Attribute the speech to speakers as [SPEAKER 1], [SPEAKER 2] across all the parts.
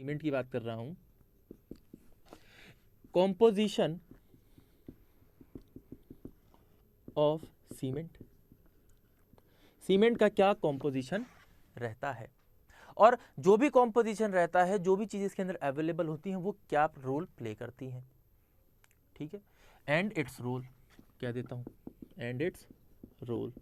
[SPEAKER 1] Cement की बात कर रहा हूं। कॉम्पोजिशन ऑफ सीमेंट, सीमेंट का क्या कॉम्पोजिशन रहता है और जो भी कॉम्पोजिशन रहता है, जो भी चीज़ इसके अंदर अवेलेबल होती हैं वो क्या रोल प्ले करती हैं। ठीक है, एंड इट्स रोल क्या देता हूं, एंड इट्स रोल,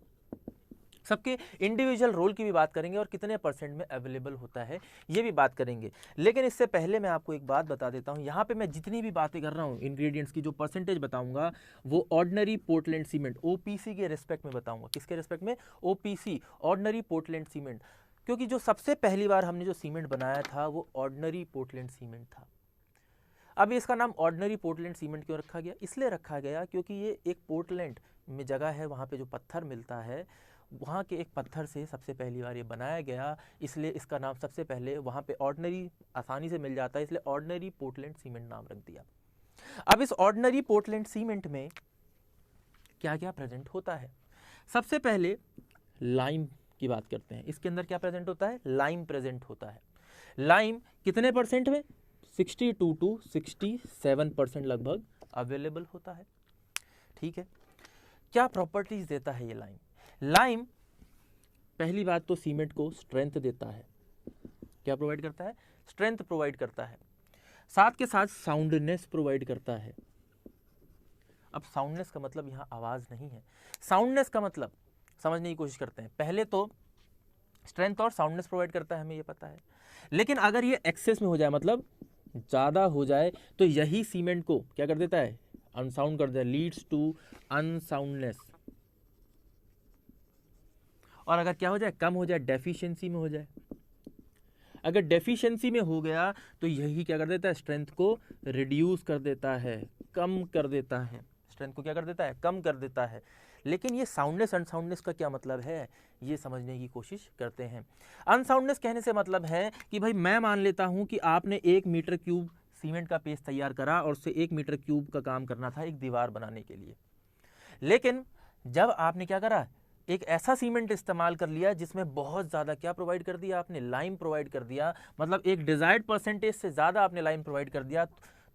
[SPEAKER 1] सबके इंडिविजुअल रोल की भी बात करेंगे और कितने परसेंट में अवेलेबल होता है ये भी बात करेंगे। लेकिन इससे पहले मैं आपको एक बात बता देता हूं, यहाँ पे मैं जितनी भी बातें कर रहा हूं इंग्रेडिएंट्स की जो परसेंटेज बताऊंगा वो ऑर्डिनरी पोर्टलैंड सीमेंट ओपीसी के रिस्पेक्ट में बताऊंगा। किसके रिस्पेक्ट में? ओपीसी, ऑर्डिनरी पोर्टलैंड सीमेंट, क्योंकि जो सबसे पहली बार हमने जो सीमेंट बनाया था वो ऑर्डिनरी पोर्टलैंड सीमेंट था। अब इसका नाम ऑर्डिनरी पोर्टलैंड सीमेंट क्यों रखा गया? इसलिए रखा गया क्योंकि ये एक पोर्टलैंड में जगह है, वहाँ पे जो पत्थर मिलता है वहाँ के एक पत्थर से सबसे पहली बार ये बनाया गया, इसलिए इसका नाम सबसे पहले वहाँ पे ऑर्डिनरी आसानी से मिल जाता है, इसलिए ऑर्डिनरी पोर्टलैंड सीमेंट नाम रख दिया। अब इस ऑर्डिनरी पोर्टलैंड सीमेंट में क्या क्या प्रेजेंट होता है? सबसे पहले लाइम की बात करते हैं। इसके अंदर क्या प्रेजेंट होता है? लाइम प्रेजेंट होता है। लाइम कितने परसेंट में? 62 to 67% लगभग अवेलेबल होता है। ठीक है, क्या प्रॉपर्टीज देता है ये लाइम? लाइम पहली बात तो सीमेंट को स्ट्रेंथ देता है। क्या प्रोवाइड करता है? स्ट्रेंथ प्रोवाइड करता है, साथ के साथ साउंडनेस प्रोवाइड करता है। अब साउंडनेस का मतलब यहाँ आवाज नहीं है, साउंडनेस का मतलब समझने की कोशिश करते हैं। पहले तो स्ट्रेंथ और साउंडनेस प्रोवाइड करता है, हमें ये पता है, लेकिन अगर ये एक्सेस में हो जाए, मतलब ज़्यादा हो जाए, तो यही सीमेंट को क्या कर देता है? अनसाउंड कर देता है, लीड्स टू अनसाउंडनेस। और अगर क्या हो जाए? कम हो जाए, डेफिशिएंसी में हो जाए। अगर डेफिशिएंसी में हो गया तो यही क्या कर देता है? स्ट्रेंथ को रिड्यूस कर देता है, कम कर देता है। स्ट्रेंथ को क्या कर देता है? कम कर देता है। लेकिन ये साउंडनेस अनसाउंडनेस का क्या मतलब है, ये समझने की कोशिश करते हैं। अनसाउंडनेस कहने से मतलब है कि भाई मैं मान लेता हूं कि आपने 1 मीटर क्यूब सीमेंट का पेस्ट तैयार करा और उससे 1 मीटर क्यूब का काम करना था एक दीवार बनाने के लिए, लेकिन जब आपने क्या करा? एक ऐसा सीमेंट इस्तेमाल कर लिया जिसमें बहुत ज़्यादा क्या प्रोवाइड कर दिया आपने? लाइम प्रोवाइड कर दिया, मतलब एक डिजायर्ड परसेंटेज से ज़्यादा आपने लाइम प्रोवाइड कर दिया,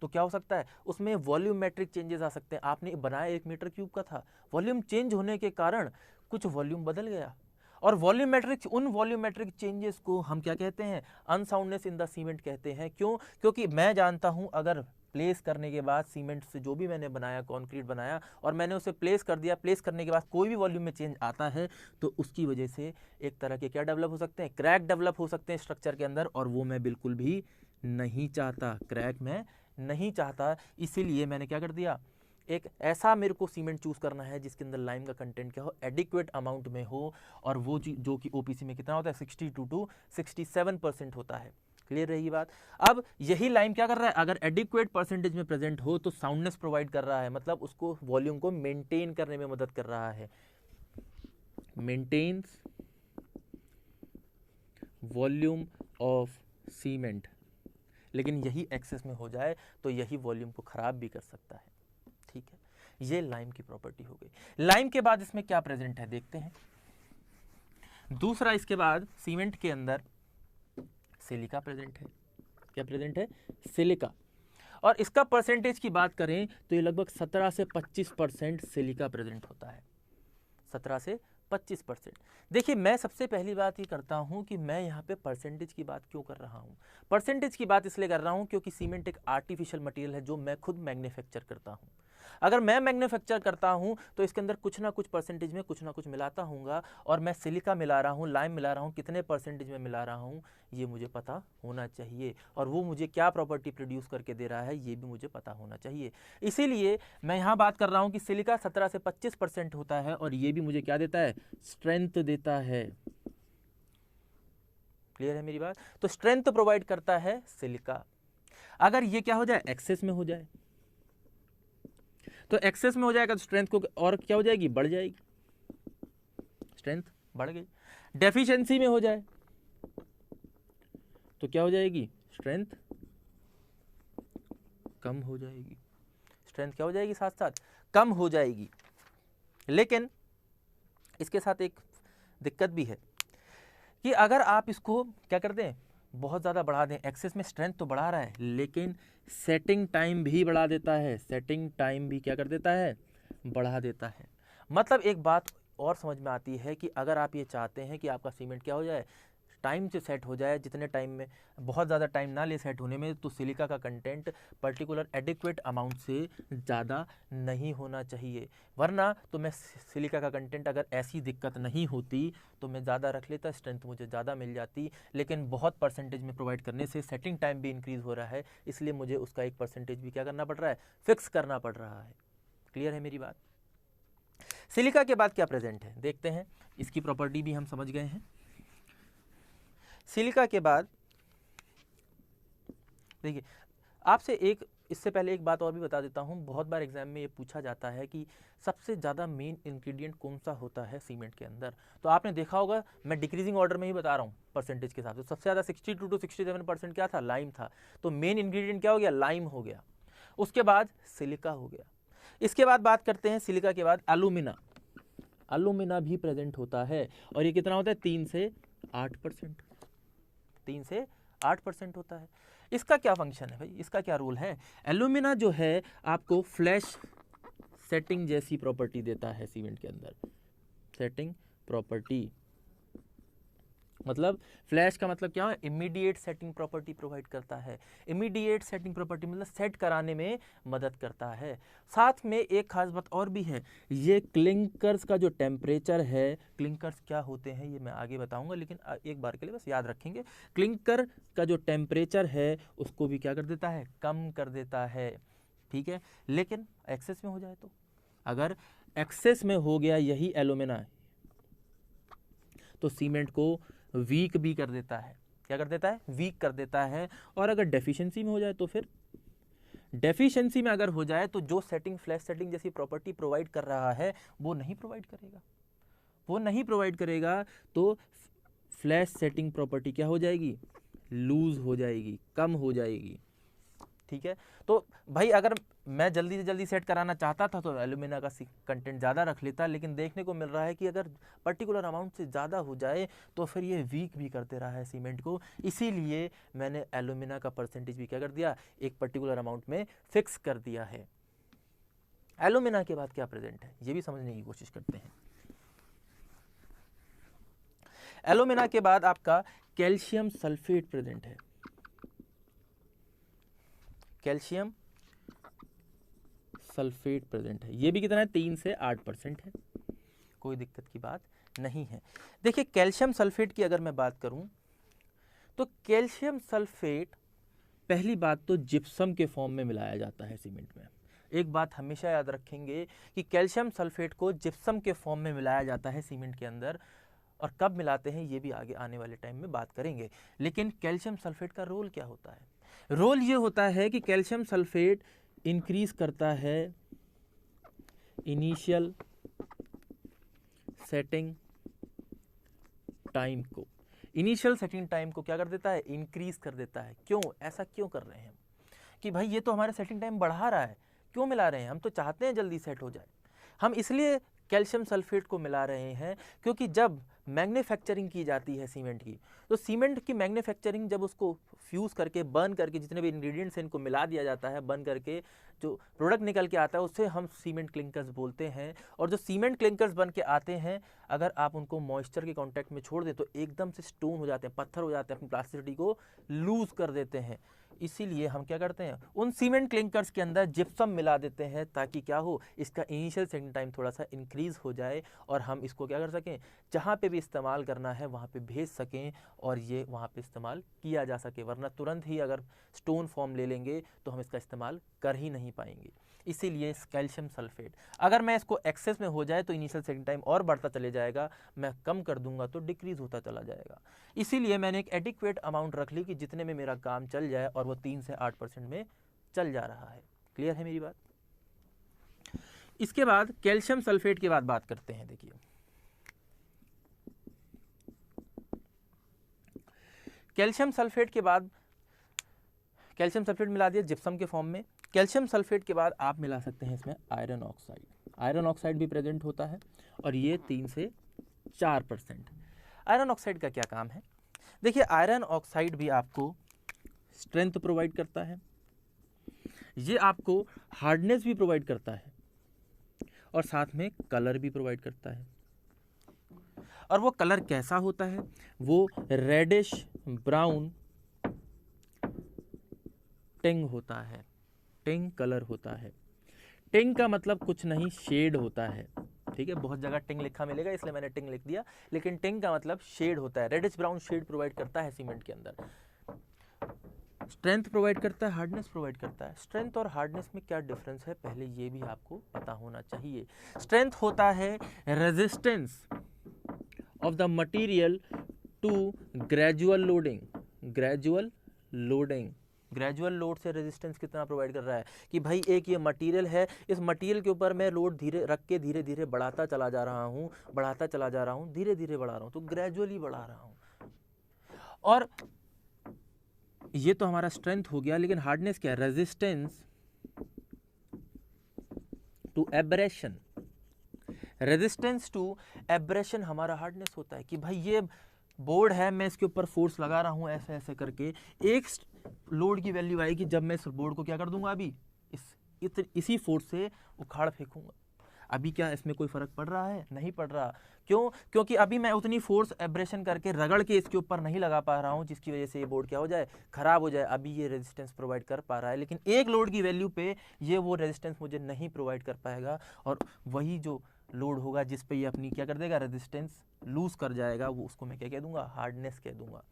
[SPEAKER 1] तो क्या हो सकता है? उसमें वॉल्यूमेट्रिक चेंजेस आ सकते हैं। आपने बनाया 1 मीटर क्यूब का था, वॉल्यूम चेंज होने के कारण कुछ वॉल्यूम बदल गया, और उन वॉल्यूमेट्रिक चेंजेस को हम क्या कहते हैं? अनसाउंडनेस इन द सीमेंट कहते हैं। क्यों? क्योंकि मैं जानता हूं अगर प्लेस करने के बाद सीमेंट से जो भी मैंने बनाया, कंक्रीट बनाया, और मैंने उसे प्लेस कर दिया, प्लेस करने के बाद कोई भी वॉल्यूम में चेंज आता है तो उसकी वजह से एक तरह के क्या डेवलप हो सकते हैं? क्रैक डेवलप हो सकते हैं स्ट्रक्चर के अंदर, और वो मैं बिल्कुल भी नहीं चाहता, क्रैक मैं नहीं चाहता। इसीलिए मैंने क्या कर दिया? एक ऐसा मेरे को सीमेंट चूज करना है जिसके अंदर लाइम का कंटेंट क्या हो? एडिक्वेट अमाउंट में हो, और वो जो कि ओपीसी में कितना होता है? 62 to 67% होता है। क्लियर रही बात? अब यही लाइम क्या कर रहा है? अगर एडिक्वेट परसेंटेज में प्रेजेंट हो तो साउंडनेस प्रोवाइड कर रहा है, मतलब उसको वॉल्यूम को मेंटेन करने में मदद कर रहा है, मेंटेन्स वॉल्यूम ऑफ सीमेंट। लेकिन यही एक्सेस में हो जाए तो यही वॉल्यूम को खराब भी कर सकता है। ठीक है, ये लाइम की प्रॉपर्टी हो गई। लाइम के बाद इसमें क्या प्रेजेंट है देखते हैं। दूसरा, इसके बाद सीमेंट के अंदर सिलिका प्रेजेंट है। क्या प्रेजेंट है? सिलिका। और इसका परसेंटेज की बात करें तो ये लगभग 17 से 25% सिलिका प्रेजेंट होता है, 17 से 25%। देखिए, मैं सबसे पहली बात ये करता हूं कि मैं यहाँ पे परसेंटेज की बात क्यों कर रहा हूं। परसेंटेज की बात इसलिए कर रहा हूं क्योंकि सीमेंट एक आर्टिफिशियल मटेरियल है जो मैं खुद मैन्युफैक्चर करता हूं। अगर मैं मैन्युफैक्चर करता हूं तो इसके अंदर कुछ ना कुछ परसेंटेज में कुछ ना कुछ मिलाता हूँगा, और मैं सिलिका मिला रहा हूँ, लाइम मिला रहा हूँ, कितने परसेंटेज में मिला रहा हूँ ये मुझे पता होना चाहिए, और वो मुझे क्या प्रॉपर्टी प्रोड्यूस करके दे रहा है ये भी मुझे पता होना चाहिए। इसीलिए मैं यहाँ बात कर रहा हूँ कि सिलिका 17 से 25% होता है, और ये भी मुझे क्या देता है? स्ट्रेंथ देता है। क्लियर है मेरी बात? तो स्ट्रेंथ प्रोवाइड करता है सिलिका। अगर ये क्या हो जाए? एक्सेस में हो जाए, तो एक्सेस में हो जाएगा तो स्ट्रेंथ को और क्या हो जाएगी? बढ़ जाएगी, स्ट्रेंथ बढ़ गई। डेफिशिएंसी में हो जाए तो क्या हो जाएगी? स्ट्रेंथ कम हो जाएगी। स्ट्रेंथ क्या हो जाएगी? साथ साथ कम हो जाएगी। लेकिन इसके साथ एक दिक्कत भी है कि अगर आप इसको क्या कर दें? बहुत ज़्यादा बढ़ा दें, एक्सेस में स्ट्रेंथ तो बढ़ा रहा है लेकिन सेटिंग टाइम भी बढ़ा देता है, सेटिंग टाइम भी क्या कर देता है, बढ़ा देता है। मतलब एक बात और समझ में आती है कि अगर आप ये चाहते हैं कि आपका सीमेंट क्या हो जाए, टाइम से सेट हो जाए, जितने टाइम में, बहुत ज़्यादा टाइम ना ले सेट होने में, तो सिलिका का कंटेंट पर्टिकुलर एडिक्वेट अमाउंट से ज़्यादा नहीं होना चाहिए। वरना तो मैं सिलिका का कंटेंट, अगर ऐसी दिक्कत नहीं होती तो मैं ज़्यादा रख लेता, स्ट्रेंथ मुझे ज़्यादा मिल जाती, लेकिन बहुत परसेंटेज में प्रोवाइड करने से सेटिंग टाइम भी इंक्रीज़ हो रहा है, इसलिए मुझे उसका एक परसेंटेज भी क्या करना पड़ रहा है, फिक्स करना पड़ रहा है। क्लियर है मेरी बात? सिलिका के बाद क्या प्रेजेंट है देखते हैं, इसकी प्रॉपर्टी भी हम समझ गए हैं। सिलिका के बाद देखिए, आपसे एक इससे पहले एक बात और भी बता देता हूँ, बहुत बार एग्जाम में ये पूछा जाता है कि सबसे ज़्यादा मेन इंग्रेडिएंट कौन सा होता है सीमेंट के अंदर। तो आपने देखा होगा, मैं डिक्रीजिंग ऑर्डर में ही बता रहा हूँ परसेंटेज के साथ। तो सबसे ज़्यादा 62 to 67% क्या था, लाइम था। तो मेन इंग्रेडिएंट क्या हो गया, लाइम हो गया। उसके बाद सिलिका हो गया। इसके बाद बात करते हैं सिलिका के बाद एल्यूमिना। एल्यूमिना भी प्रेजेंट होता है और ये कितना होता है, 3 से 8%, 3 से 8% होता है। इसका क्या फंक्शन है भाई, इसका क्या रोल है? एल्यूमिना जो है आपको फ्लैश सेटिंग जैसी प्रॉपर्टी देता है सीमेंट के अंदर। सेटिंग प्रॉपर्टी मतलब फ्लैश का मतलब क्या है, इमीडिएट सेटिंग प्रॉपर्टी प्रोवाइड करता है। इमीडिएट सेटिंग प्रॉपर्टी मतलब सेट कराने में मदद करता है। साथ में एक खास बात और भी है, ये क्लिंकर्स का जो टेम्परेचर है, क्लिंकर्स क्या होते हैं ये मैं आगे बताऊंगा, लेकिन एक बार के लिए बस याद रखेंगे, क्लिंकर का जो टेम्परेचर है उसको भी क्या कर देता है, कम कर देता है। ठीक है, लेकिन एक्सेस में हो जाए तो, अगर एक्सेस में हो गया यही एल्यूमिना तो सीमेंट को वीक भी कर देता है। क्या कर देता है, वीक कर देता है। और अगर डेफिशिएंसी में हो जाए तो फिर, डेफिशिएंसी में अगर हो जाए तो जो सेटिंग फ्लैश सेटिंग जैसी प्रॉपर्टी प्रोवाइड कर रहा है वो नहीं प्रोवाइड करेगा, वो नहीं प्रोवाइड करेगा, तो फ्लैश सेटिंग प्रॉपर्टी क्या हो जाएगी, लूज हो जाएगी, कम हो जाएगी। ठीक है, तो भाई अगर मैं जल्दी से जल्दी सेट कराना चाहता था तो एल्यूमिना का कंटेंट ज़्यादा रख लेता, लेकिन देखने को मिल रहा है कि अगर पर्टिकुलर अमाउंट से ज़्यादा हो जाए तो फिर ये वीक भी करते रहा है सीमेंट को, इसीलिए मैंने एल्यूमिना का परसेंटेज भी क्या कर दिया, एक पर्टिकुलर अमाउंट में फिक्स कर दिया है। एल्यूमिना के बाद क्या प्रेजेंट है ये भी समझने की कोशिश करते हैं। एल्यूमिना के बाद आपका कैल्शियम सल्फेट प्रेजेंट है। कैल्शियम सल्फेट प्रेजेंट है, ये भी कितना है, 3 से 8% है, कोई दिक्कत की बात नहीं है। देखिए कैल्शियम सल्फेट की अगर मैं बात करूं तो कैल्शियम सल्फेट पहली बात तो जिप्सम के फॉर्म में मिलाया जाता है सीमेंट में। एक बात हमेशा याद रखेंगे कि कैल्शियम सल्फेट को जिप्सम के फॉर्म में मिलाया जाता है सीमेंट के अंदर, और कब मिलाते हैं ये भी आगे आने वाले टाइम में बात करेंगे। लेकिन कैल्शियम सल्फेट का रोल क्या होता है, रोल ये होता है कि कैल्शियम सल्फेट इंक्रीज करता है इनिशियल सेटिंग टाइम को। इनिशियल सेटिंग टाइम को क्या कर देता है, इंक्रीज कर देता है। क्यों, ऐसा क्यों कर रहे हैं कि भाई ये तो हमारा सेटिंग टाइम बढ़ा रहा है, क्यों मिला रहे हैं, हम तो चाहते हैं जल्दी सेट हो जाए। हम इसलिए कैल्शियम सल्फेट को मिला रहे हैं क्योंकि जब मैन्युफैक्चरिंग की जाती है सीमेंट की, तो सीमेंट की मैन्युफैक्चरिंग जब उसको फ्यूज़ करके बर्न करके जितने भी इंग्रेडिएंट्स हैं इनको मिला दिया जाता है, बर्न करके जो प्रोडक्ट निकल के आता है उससे हम सीमेंट क्लिंकर्स बोलते हैं। और जो सीमेंट क्लिंकर्स बन के आते हैं, अगर आप उनको मॉइस्चर के कांटेक्ट में छोड़ दें तो एकदम से स्टोन हो जाते हैं, पत्थर हो जाते हैं, अपनी प्लास्टिसिटी को लूज़ कर देते हैं। इसीलिए हम क्या करते हैं, उन सीमेंट क्लिंकर्स के अंदर जिप्सम मिला देते हैं ताकि क्या हो, इसका इनिशियल सेटिंग टाइम थोड़ा सा इंक्रीज़ हो जाए और हम इसको क्या कर सकें, जहाँ पे भी इस्तेमाल करना है वहाँ पे भेज सकें और ये वहाँ पे इस्तेमाल किया जा सके। वरना तुरंत ही अगर स्टोन फॉर्म ले लेंगे तो हम इसका इस्तेमाल कर ही नहीं पाएंगे। इसीलिए कैल्शियम सल्फेट, अगर मैं इसको एक्सेस में हो जाए तो इनिशियल सेटिंग टाइम और बढ़ता चले जाएगा, मैं कम कर दूंगा तो डिक्रीज होता चला जाएगा। इसीलिए मैंने एक एडिक्वेट अमाउंट रख ली कि जितने में मेरा काम चल जाए, और वो 3 से 8% में चल जा रहा है। क्लियर है मेरी बात? इसके बाद कैल्शियम सल्फेट के बाद बात करते हैं। देखिए कैल्शियम सल्फेट के बाद, कैल्शियम सल्फेट मिला दिया जिप्सम के फॉर्म में। कैल्शियम सल्फेट के बाद आप मिला सकते हैं इसमें आयरन ऑक्साइड। आयरन ऑक्साइड भी प्रेजेंट होता है और ये 3 से 4%। आयरन ऑक्साइड का क्या काम है देखिए आयरन ऑक्साइड भी आपको स्ट्रेंथ प्रोवाइड करता है, ये आपको हार्डनेस भी प्रोवाइड करता है और साथ में कलर भी प्रोवाइड करता है। और वो कलर कैसा होता है? वो रेडिश ब्राउन टिंग होता है, टिंग कलर होता है। टिंग का मतलब कुछ नहीं, शेड होता है, ठीक है। बहुत जगह टिंग लिखा मिलेगा इसलिए मैंने टिंग लिख दिया, लेकिन टिंग का मतलब शेड होता है। रेडिश ब्राउन शेड प्रोवाइड करता है सीमेंट के अंदर। स्ट्रेंथ प्रोवाइड करता है, हार्डनेस प्रोवाइड करता है। स्ट्रेंथ और हार्डनेस में क्या डिफरेंस है पहले ये भी आपको पता होना चाहिए। स्ट्रेंथ होता है resistance of the material to gradual loading. Gradual loading, gradual load से रेजिस्टेंस कितना प्रोवाइड कर रहा है कि भाई एक ये मटेरियल है, इस मटेरियल के ऊपर मैं लोड धीरे रख के धीरे धीरे बढ़ाता चला जा रहा हूँ, बढ़ाता चला जा रहा हूँ, धीरे धीरे बढ़ा रहा हूँ, तो ग्रेजुअली बढ़ा रहा हूँ। और ये तो हमारा स्ट्रेंथ हो गया, लेकिन हार्डनेस क्या है? Resistance to abrasion. Resistance to abrasion हमारा हार्डनेस होता है कि भाई ये बोर्ड है, मैं इसके ऊपर फोर्स लगा रहा हूं ऐसे ऐसे करके, एक लोड की वैल्यू आएगी जब मैं इस बोर्ड को क्या कर दूंगा, अभी इसी फोर्स से उखाड़ फेंकूंगा। अभी क्या इसमें कोई फर्क पड़ रहा है? नहीं पड़ रहा। क्यों? क्योंकि अभी मैं उतनी फोर्स एब्रेशन करके रगड़ के इसके ऊपर नहीं लगा पा रहा हूं, जिसकी वजह से ये बोर्ड क्या हो जाए, खराब हो जाए। अभी ये रेजिस्टेंस प्रोवाइड कर पा रहा है, लेकिन एक लोड की वैल्यू पे ये वो रेजिस्टेंस मुझे नहीं प्रोवाइड कर पाएगा, और वही जो लोड होगा जिस पे ये अपनी क्या कर देगा, रेजिस्टेंस लूज कर जाएगा, वो उसको मैं क्या कह दूंगा, हार्डनेस कह दूंगा।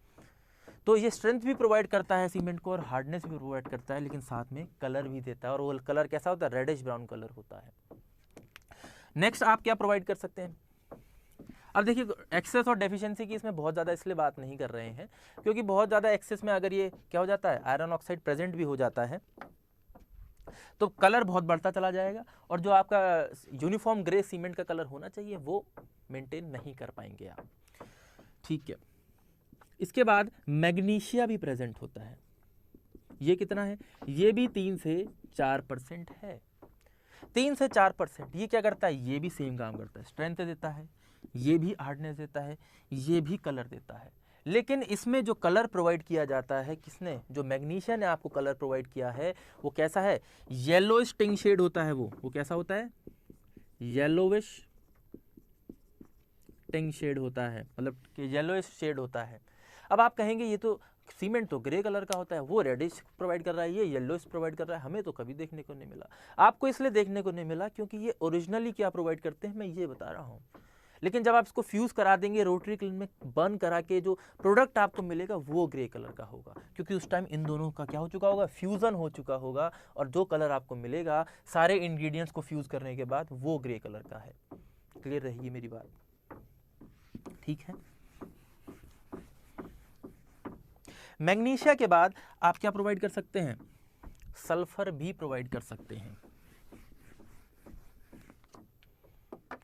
[SPEAKER 1] तो ये स्ट्रेंथ भी प्रोवाइड करता है सीमेंट को और हार्डनेस भी प्रोवाइड करता है, लेकिन साथ में कलर भी देता है, और वो कलर कैसा होता है? रेडिश ब्राउन कलर होता है। नेक्स्ट आप क्या प्रोवाइड कर सकते हैं? अब देखिए एक्सेस और डेफिशिएंसी की इसमें बहुत ज़्यादा इसलिए बात नहीं कर रहे हैं क्योंकि बहुत ज़्यादा एक्सेस में अगर ये क्या हो जाता है, आयरन ऑक्साइड प्रेजेंट भी हो जाता है, तो कलर बहुत बढ़ता चला जाएगा, और जो आपका यूनिफॉर्म ग्रे सीमेंट का कलर होना चाहिए वो मेंटेन नहीं कर पाएंगे आप, ठीक है। इसके बाद मैग्नीशिया भी प्रेजेंट होता है। ये कितना है? ये भी 3 से 4% है। 3 से 4% ये क्या करता है? ये भी सेम काम करता है, स्ट्रेंथ देता है, ये भी हार्डनेस देता है, ये भी कलर देता है। लेकिन इसमें जो कलर प्रोवाइड किया जाता है, किसने? जो मैग्नीशिया ने आपको कलर प्रोवाइड किया है, वो कैसा है? येलोइश टिंग शेड होता है। वो कैसा होता है? येलोविश टिंग शेड होता है, मतलब येलोइश शेड होता है। अब आप कहेंगे ये तो सीमेंट तो ग्रे कलर का होता है, वो रेडिश प्रोवाइड कर रहा है, ये येलोइश प्रोवाइड कर रहा है, हमें तो कभी देखने को नहीं मिला। आपको इसलिए देखने को नहीं मिला क्योंकि ये ओरिजिनली क्या प्रोवाइड करते हैं मैं ये बता रहा हूँ। लेकिन जब आप इसको फ्यूज करा देंगे रोटरी क्लीन में बर्न करा के, जो प्रोडक्ट आपको मिलेगा वो ग्रे कलर का होगा, क्योंकि उस टाइम इन दोनों का क्या हो चुका होगा? फ्यूजन हो चुका होगा, और जो कलर आपको मिलेगा सारे इंग्रेडिएंट्स को फ्यूज करने के बाद वो ग्रे कलर का है। क्लियर रहेगी मेरी बात? ठीक है। मैग्नीशिया के बाद आप क्या प्रोवाइड कर सकते हैं? सल्फर भी प्रोवाइड कर सकते हैं।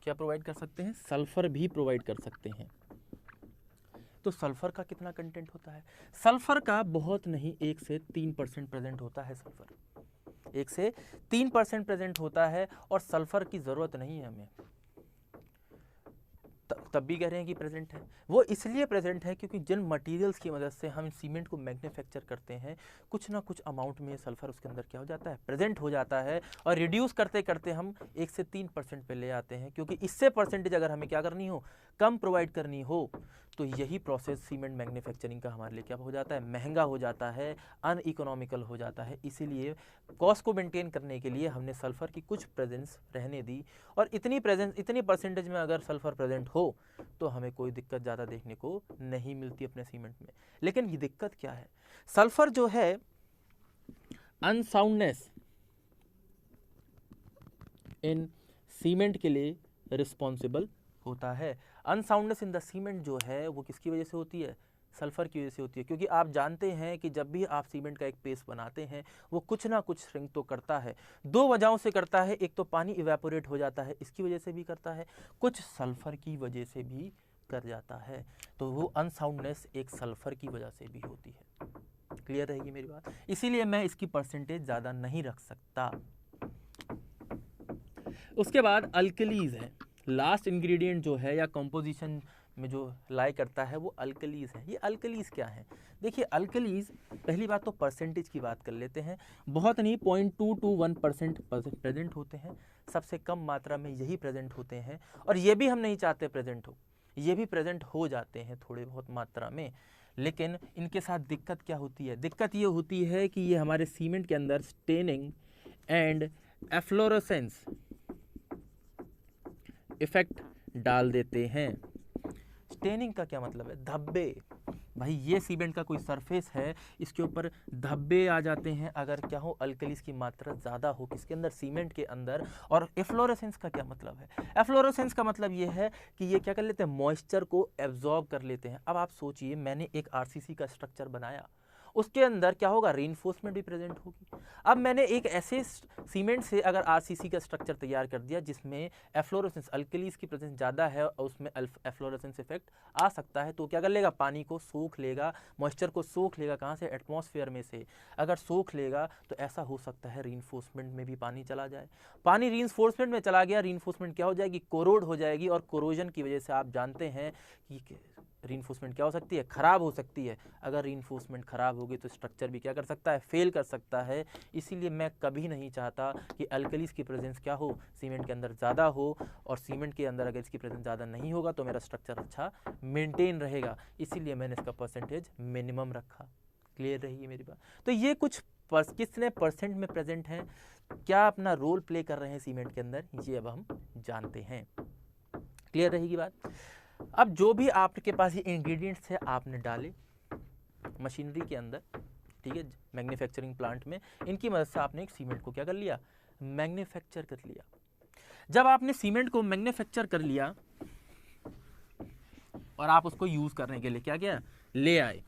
[SPEAKER 1] क्या प्रोवाइड कर सकते हैं? सल्फर भी प्रोवाइड कर सकते हैं। तो सल्फर का कितना कंटेंट होता है? सल्फर का बहुत नहीं 1 से 3% प्रेजेंट होता है। सल्फर 1 से 3% प्रेजेंट होता है, और सल्फर की जरूरत नहीं है हमें, तब भी कह रहे हैं कि प्रेजेंट है। वो इसलिए प्रेजेंट है क्योंकि जिन मटेरियल्स की मदद से हम सीमेंट को मैन्युफैक्चर करते हैं, कुछ ना कुछ अमाउंट में सल्फर उसके अंदर क्या हो जाता है? प्रेजेंट हो जाता है, और रिड्यूस करते करते हम 1 से 3% पे ले आते हैं, क्योंकि इससे परसेंटेज अगर हमें क्या करनी हो, कम प्रोवाइड करनी हो, तो यही प्रोसेस सीमेंट मैन्युफैक्चरिंग का हमारे लिए क्या हो जाता है? महंगा हो जाता है, अनइकोनॉमिकल हो जाता है। इसीलिए कॉस्ट को मेंटेन करने के लिए हमने सल्फर की कुछ प्रेजेंस रहने दी, और इतनी परसेंटेज में अगर सल्फर प्रेजेंट हो तो हमें कोई दिक्कत ज़्यादा देखने को नहीं मिलती अपने सीमेंट में। लेकिन ये दिक्कत क्या है? सल्फर जो है अनसाउंडनेस इन सीमेंट के लिए रिस्पॉन्सिबल होता है। अनसाउंडनेस इन द सीमेंट जो है वो किसकी वजह से होती है? सल्फर की वजह से होती है, क्योंकि आप जानते हैं कि जब भी आप सीमेंट का एक पेस्ट बनाते हैं वो कुछ ना कुछ श्रिंक तो करता है। 2 वजहों से करता है, एक तो पानी इवेपोरेट हो जाता है, इसकी वजह से भी करता है, कुछ सल्फर की वजह से भी कर जाता है। तो वो अनसाउंडनेस एक सल्फर की वजह से भी होती है। क्लियर रहेगी मेरी बात? इसीलिए मैं इसकी परसेंटेज ज़्यादा नहीं रख सकता। उसके बाद अल्कलीज है, लास्ट इंग्रेडिएंट जो है या कंपोजिशन में जो लाई करता है वो अल्कलीज है। ये अल्कलीज क्या है? देखिए अल्कलीज, पहली बात तो परसेंटेज की बात कर लेते हैं, बहुत नहीं 0.2 to 1% प्रेजेंट होते हैं, सबसे कम मात्रा में यही प्रेजेंट होते हैं, और ये भी हम नहीं चाहते प्रेजेंट हो, ये भी प्रेजेंट हो जाते हैं थोड़े बहुत मात्रा में, लेकिन इनके साथ दिक्कत क्या होती है? दिक्कत ये होती है कि ये हमारे सीमेंट के अंदर स्टेनिंग एंड एफ्लोरेसेंस इफेक्ट डाल देते हैं। स्टेनिंग का क्या मतलब है? धब्बे। भाई ये सीमेंट का कोई सरफेस है, इसके ऊपर धब्बे आ जाते हैं अगर क्या हो, अल्कलीज की मात्रा ज़्यादा हो किसके अंदर, सीमेंट के अंदर। और एफ्लोरेसेंस का क्या मतलब है? एफ्लोरेसेंस का मतलब ये है कि ये क्या कर लेते हैं, मॉइस्चर को एब्जॉर्ब कर लेते हैं। अब आप सोचिए, मैंने एक आरसीसी का स्ट्रक्चर बनाया, उसके अंदर क्या होगा, रीइंफोर्समेंट भी प्रेजेंट होगी। अब मैंने एक ऐसे सीमेंट से अगर आरसीसी का स्ट्रक्चर तैयार कर दिया जिसमें एफ्लोरेसेंस, अल्कलीज की प्रेजेंस ज़्यादा है और उसमें एफ्लोरेसेंस इफेक्ट आ सकता है, तो क्या कर लेगा, पानी को सोख लेगा, मॉइस्चर को सोख लेगा। कहाँ से? एटमॉस्फेयर में से। अगर सोख लेगा तो ऐसा हो सकता है रीइंफोर्समेंट में भी पानी चला जाए। पानी रीइंफोर्समेंट में चला गया, रीइंफोर्समेंट क्या हो जाएगी, कोरोड हो जाएगी, और कोरोजन की वजह से आप जानते हैं कि रीइंफोर्समेंट क्या हो सकती है, खराब हो सकती है। अगर रीइंफोर्समेंट खराब होगी तो स्ट्रक्चर भी क्या कर सकता है, फेल कर सकता है। इसीलिए मैं कभी नहीं चाहता कि अल्कलीज की प्रेजेंस क्या हो, सीमेंट के अंदर ज़्यादा हो, और सीमेंट के अंदर अगर इसकी प्रेजेंस ज़्यादा नहीं होगा तो मेरा स्ट्रक्चर अच्छा मेंटेन रहेगा। इसीलिए मैंने इसका परसेंटेज मिनिमम रखा। क्लियर रही मेरी बात? तो ये कुछ कितने परसेंट में प्रेजेंट हैं, क्या अपना रोल प्ले कर रहे हैं सीमेंट के अंदर, ये अब हम जानते हैं। क्लियर रहेगी बात? अब जो भी आपके पास ये इंग्रेडिएंट्स है आपने डाले मशीनरी के अंदर, ठीक है, मैन्युफैक्चरिंग प्लांट में, इनकी मदद से आपने एक सीमेंट को क्या कर लिया, मैन्युफैक्चर कर लिया। जब आपने सीमेंट को मैन्युफैक्चर कर लिया और आप उसको यूज करने के लिए क्या किया, ले आए,